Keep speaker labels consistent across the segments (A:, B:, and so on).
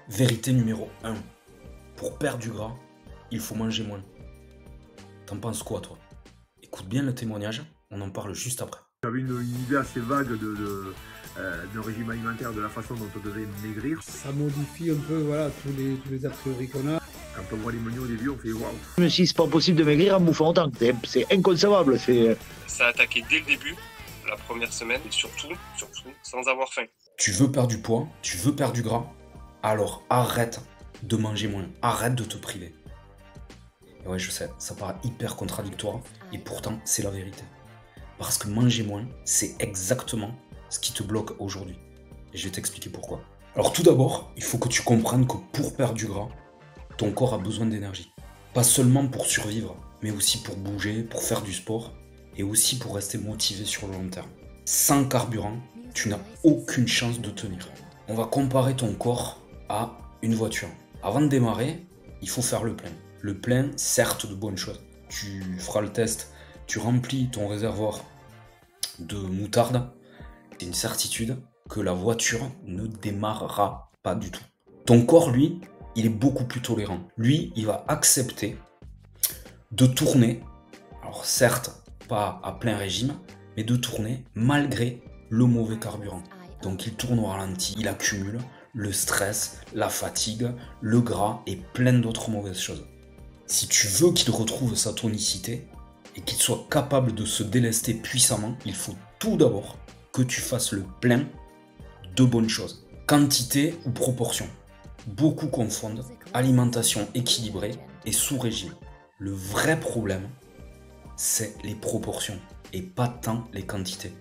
A: Vérité numéro 1. Pour perdre du gras, il faut manger moins. T'en penses quoi, toi? Écoute bien le témoignage, on en parle juste après.
B: J'avais une idée assez vague d'un régime alimentaire, de la façon dont on devait maigrir.
C: Ça modifie un peu voilà, tous les a priori qu'on a.
B: Quand on voit les menus au début, on fait waouh.
D: Mais si c'est pas possible de maigrir en bouffant autant, c'est inconcevable.
E: Ça a attaqué dès le début, la première semaine, et surtout, sans avoir faim.
A: Tu veux perdre du poids, tu veux perdre du gras, alors arrête de manger moins, arrête de te priver. Et ouais, je sais, ça paraît hyper contradictoire, et pourtant c'est la vérité. Parce que manger moins, c'est exactement ce qui te bloque aujourd'hui. Et je vais t'expliquer pourquoi. Alors tout d'abord, il faut que tu comprennes que pour perdre du gras, ton corps a besoin d'énergie. Pas seulement pour survivre, mais aussi pour bouger, pour faire du sport, et aussi pour rester motivé sur le long terme. Sans carburant, tu n'as aucune chance de tenir. On va comparer ton corps à une voiture. Avant de démarrer, il faut faire le plein. Le plein, certes, de bonnes choses. Tu feras le test, tu remplis ton réservoir de moutarde, c'est une certitude que la voiture ne démarrera pas du tout. Ton corps, lui, il est beaucoup plus tolérant. Lui, il va accepter de tourner, alors certes, pas à plein régime, mais de tourner malgré le mauvais carburant. Donc il tourne au ralenti, il accumule le stress, la fatigue, le gras et plein d'autres mauvaises choses. Si tu veux qu'il retrouve sa tonicité et qu'il soit capable de se délester puissamment, il faut tout d'abord que tu fasses le plein de bonnes choses. Quantité ou proportion. Beaucoup confondent alimentation équilibrée et sous-régime. Le vrai problème, c'est les proportions et pas tant les quantités.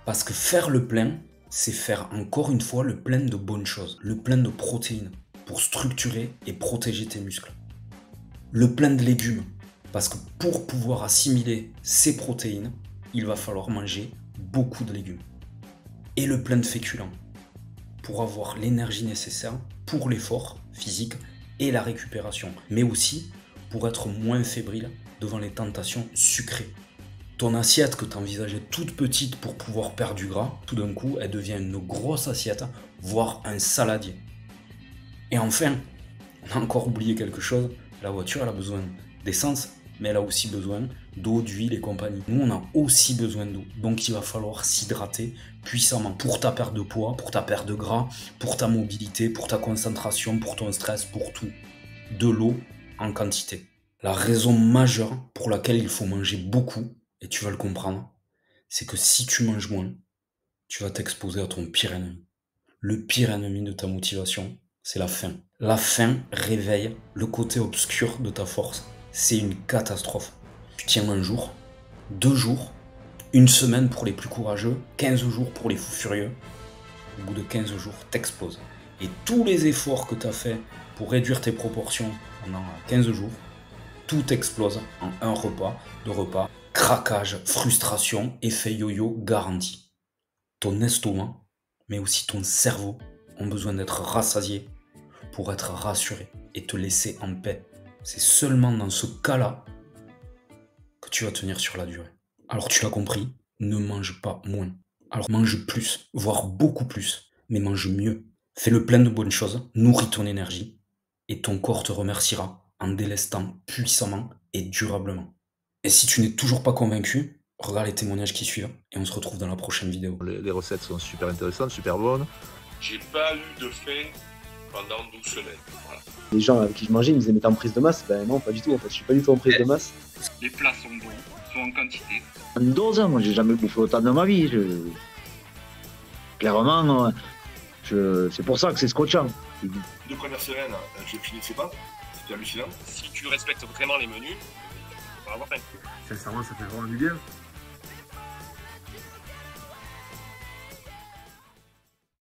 A: Parce que faire le plein, c'est faire encore une fois le plein de bonnes choses, le plein de protéines pour structurer et protéger tes muscles. Le plein de légumes, parce que pour pouvoir assimiler ces protéines, il va falloir manger beaucoup de légumes. Et le plein de féculents, pour avoir l'énergie nécessaire pour l'effort physique et la récupération, mais aussi pour être moins fébrile devant les tentations sucrées. Ton assiette que tu envisageais toute petite pour pouvoir perdre du gras, tout d'un coup, elle devient une grosse assiette, voire un saladier. Et enfin, on a encore oublié quelque chose, la voiture, elle a besoin d'essence, mais elle a aussi besoin d'eau, d'huile et compagnie. Nous, on a aussi besoin d'eau, donc il va falloir s'hydrater puissamment pour ta perte de poids, pour ta perte de gras, pour ta mobilité, pour ta concentration, pour ton stress, pour tout. De l'eau en quantité. La raison majeure pour laquelle il faut manger beaucoup, et tu vas le comprendre, c'est que si tu manges moins, tu vas t'exposer à ton pire ennemi. Le pire ennemi de ta motivation, c'est la faim. La faim réveille le côté obscur de ta force. C'est une catastrophe. Tu tiens un jour, 2 jours, 1 semaine pour les plus courageux, 15 jours pour les fous furieux. Au bout de 15 jours, t'exploses. Et tous les efforts que tu as fait pour réduire tes proportions pendant 15 jours, tout explose en un repas, 2 repas. Craquage, frustration, effet yo-yo garanti. Ton estomac, mais aussi ton cerveau, ont besoin d'être rassasiés pour être rassurés et te laisser en paix. C'est seulement dans ce cas-là que tu vas tenir sur la durée. Alors tu l'as compris, ne mange pas moins. Alors mange plus, voire beaucoup plus, mais mange mieux. Fais le plein de bonnes choses, nourris ton énergie, et ton corps te remerciera en délestant puissamment et durablement. Et si tu n'es toujours pas convaincu, regarde les témoignages qui suivent, et on se retrouve dans la prochaine vidéo.
F: Les recettes sont super intéressantes, super bonnes.
E: J'ai pas eu de faim pendant 12 semaines. Voilà.
D: Les gens avec qui je mangeais, ils me disaient mais t'es en prise de masse? Ben non, pas du tout en fait, je suis pas du tout en prise de masse.
E: Les plats sont bons, sont en quantité.
D: En dose, moi j'ai jamais bouffé autant de ma vie. Clairement, c'est pour ça que c'est scotchant.
E: Les premières semaines, je finissais pas, c'était hallucinant. Si tu respectes vraiment les menus, tu vas avoir faim.
B: Sincèrement, ça fait vraiment du bien.